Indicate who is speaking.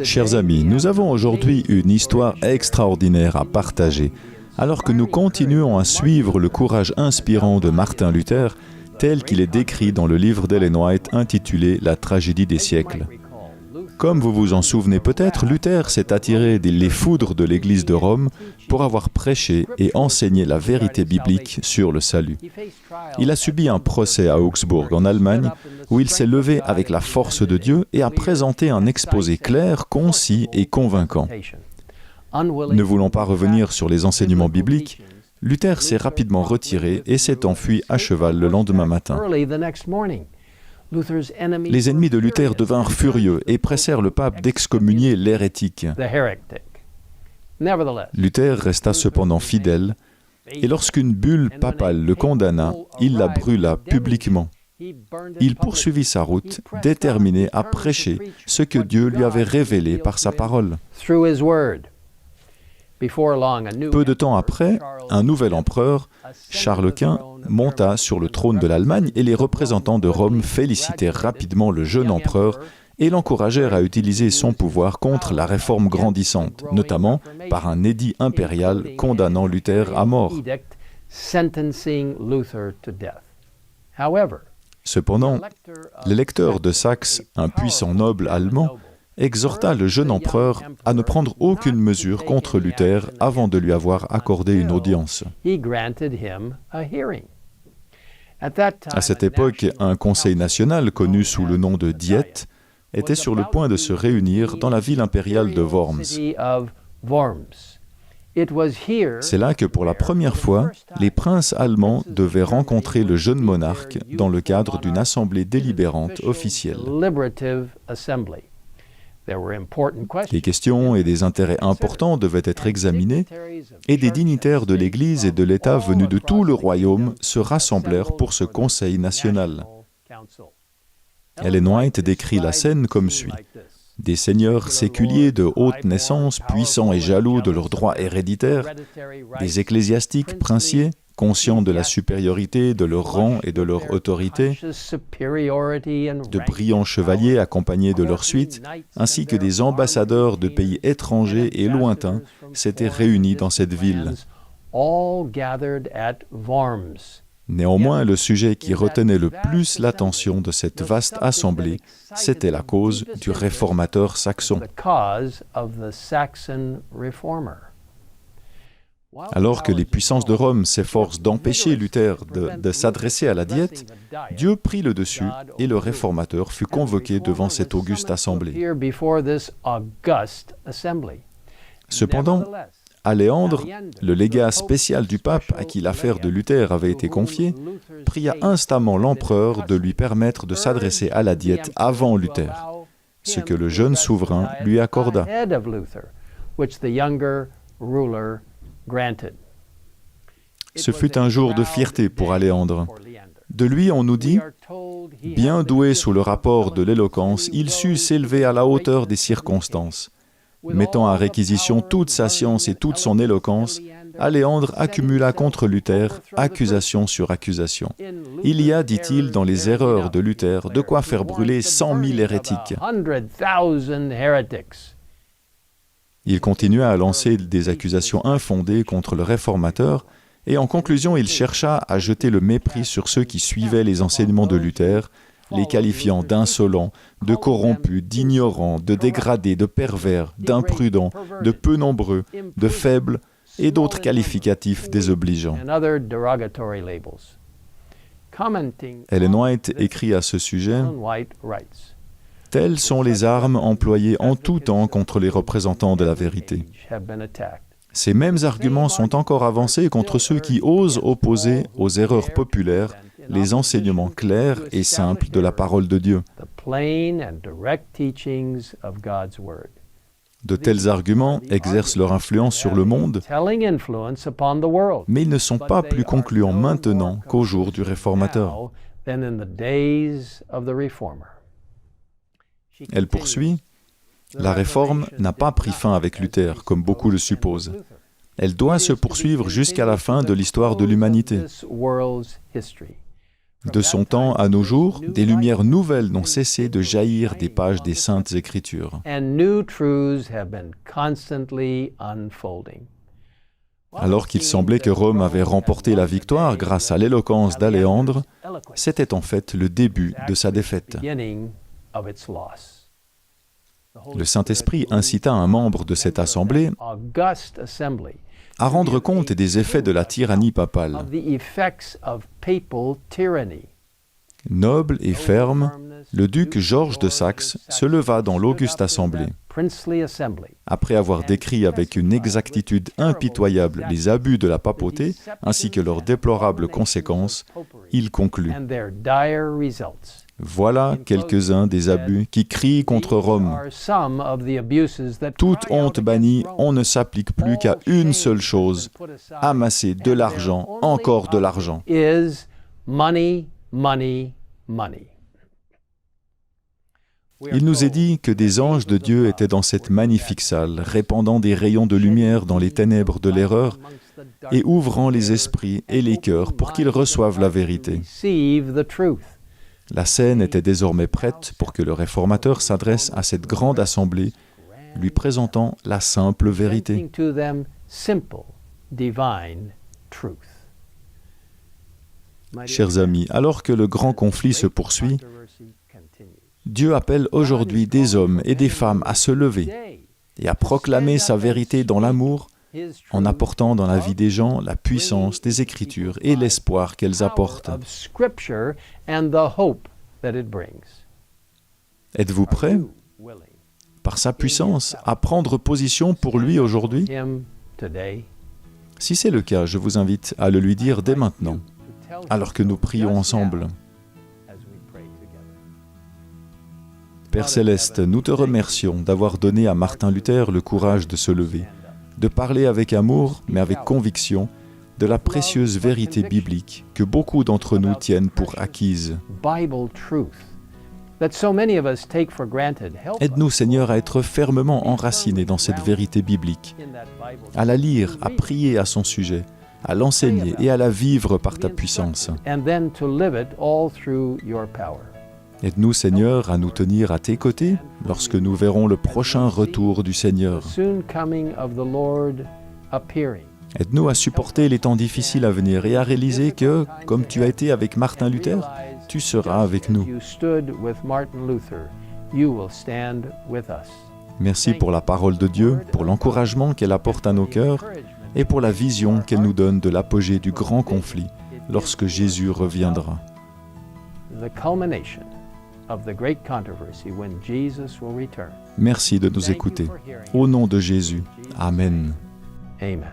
Speaker 1: Chers amis, nous avons aujourd'hui une histoire extraordinaire à partager. Alors que nous continuons à suivre le courage inspirant de Martin Luther, tel qu'il est décrit dans le livre d'Ellen White intitulé « La tragédie des siècles ». Comme vous vous en souvenez peut-être, Luther s'est attiré les foudres de l'Église de Rome pour avoir prêché et enseigné la vérité biblique sur le salut. Il a subi un procès à Augsbourg, en Allemagne, où il s'est levé avec la force de Dieu et a présenté un exposé clair, concis et convaincant. Ne voulant pas revenir sur les enseignements bibliques, Luther s'est rapidement retiré et s'est enfui à cheval le lendemain matin. Les ennemis de Luther devinrent furieux et pressèrent le pape d'excommunier l'hérétique. Luther resta cependant fidèle, et lorsqu'une bulle papale le condamna, il la brûla publiquement. Il poursuivit sa route, déterminé à prêcher ce que Dieu lui avait révélé par sa parole. Peu de temps après, un nouvel empereur, Charles Quint, monta sur le trône de l'Allemagne et les représentants de Rome félicitèrent rapidement le jeune empereur et l'encouragèrent à utiliser son pouvoir contre la réforme grandissante, notamment par un édit impérial condamnant Luther à mort. Cependant, l'électeur de Saxe, un puissant noble allemand, exhorta le jeune empereur à ne prendre aucune mesure contre Luther avant de lui avoir accordé une audience. À cette époque, un conseil national connu sous le nom de Diet était sur le point de se réunir dans la ville impériale de Worms. C'est là que pour la première fois, les princes allemands devaient rencontrer le jeune monarque dans le cadre d'une assemblée délibérante officielle. Des questions et des intérêts importants devaient être examinés, et des dignitaires de l'Église et de l'État venus de tout le royaume se rassemblèrent pour ce conseil national. Ellen White décrit la scène comme suit. Des seigneurs séculiers de haute naissance, puissants et jaloux de leurs droits héréditaires, des ecclésiastiques princiers, conscients de la supériorité de leur rang et de leur autorité, de brillants chevaliers accompagnés de leur suite, ainsi que des ambassadeurs de pays étrangers et lointains s'étaient réunis dans cette ville. Néanmoins, le sujet qui retenait le plus l'attention de cette vaste assemblée, c'était la cause du réformateur saxon. Alors que les puissances de Rome s'efforcent d'empêcher Luther de s'adresser à la Diète, Dieu prit le dessus et le réformateur fut convoqué devant cette auguste assemblée. Cependant, Aléandre, le légat spécial du pape à qui l'affaire de Luther avait été confiée, pria instamment l'empereur de lui permettre de s'adresser à la Diète avant Luther, ce que le jeune souverain lui accorda. Ce fut un jour de fierté pour Aléandre. De lui, on nous dit, « Bien doué sous le rapport de l'éloquence, il sut s'élever à la hauteur des circonstances. Mettant à réquisition toute sa science et toute son éloquence, Aléandre accumula contre Luther accusation sur accusation. Il y a, dit-il, dans les erreurs de Luther, de quoi faire brûler 100 000 hérétiques. » Il continua à lancer des accusations infondées contre le réformateur, et en conclusion, il chercha à jeter le mépris sur ceux qui suivaient les enseignements de Luther, les qualifiant d'insolents, de corrompus, d'ignorants, de dégradés, de pervers, d'imprudents, de peu nombreux, de faibles et d'autres qualificatifs désobligeants. Ellen White écrit à ce sujet « Telles sont les armes employées en tout temps contre les représentants de la vérité. Ces mêmes arguments sont encore avancés contre ceux qui osent opposer aux erreurs populaires les enseignements clairs et simples de la parole de Dieu. De tels arguments exercent leur influence sur le monde, mais ils ne sont pas plus concluants maintenant qu'au jour du réformateur. » Elle poursuit, « La réforme n'a pas pris fin avec Luther, comme beaucoup le supposent. Elle doit se poursuivre jusqu'à la fin de l'histoire de l'humanité. De son temps à nos jours, des lumières nouvelles n'ont cessé de jaillir des pages des Saintes Écritures. Alors qu'il semblait que Rome avait remporté la victoire grâce à l'éloquence d'Aléandre, c'était en fait le début de sa défaite. Le Saint-Esprit incita un membre de cette assemblée à rendre compte des effets de la tyrannie papale. Noble et ferme, le duc Georges de Saxe se leva dans l'auguste assemblée. Après avoir décrit avec une exactitude impitoyable les abus de la papauté ainsi que leurs déplorables conséquences, il conclut: voilà quelques-uns des abus qui crient contre Rome. Toute honte bannie, on ne s'applique plus qu'à une seule chose: amasser de l'argent, encore de l'argent. Il nous est dit que des anges de Dieu étaient dans cette magnifique salle, répandant des rayons de lumière dans les ténèbres de l'erreur et ouvrant les esprits et les cœurs pour qu'ils reçoivent la vérité. La scène était désormais prête pour que le réformateur s'adresse à cette grande assemblée, lui présentant la simple vérité. Chers amis, alors que le grand conflit se poursuit, Dieu appelle aujourd'hui des hommes et des femmes à se lever et à proclamer sa vérité dans l'amour, en apportant dans la vie des gens la puissance des Écritures et l'espoir qu'elles apportent. Êtes-vous prêts, par sa puissance, à prendre position pour lui aujourd'hui? Si c'est le cas, je vous invite à le lui dire dès maintenant, alors que nous prions ensemble. Père Céleste, nous te remercions d'avoir donné à Martin Luther le courage de se lever, de parler avec amour, mais avec conviction, de la précieuse vérité biblique que beaucoup d'entre nous tiennent pour acquise. Aide-nous, Seigneur, à être fermement enracinés dans cette vérité biblique, à la lire, à prier à son sujet, à l'enseigner et à la vivre par ta puissance. Aide-nous, Seigneur, à nous tenir à tes côtés lorsque nous verrons le prochain retour du Seigneur. Aide-nous à supporter les temps difficiles à venir et à réaliser que, comme tu as été avec Martin Luther, tu seras avec nous. Merci pour la parole de Dieu, pour l'encouragement qu'elle apporte à nos cœurs et pour la vision qu'elle nous donne de l'apogée du grand conflit lorsque Jésus reviendra. Merci de nous écouter. Au nom de Jésus. Amen.
Speaker 2: Amen.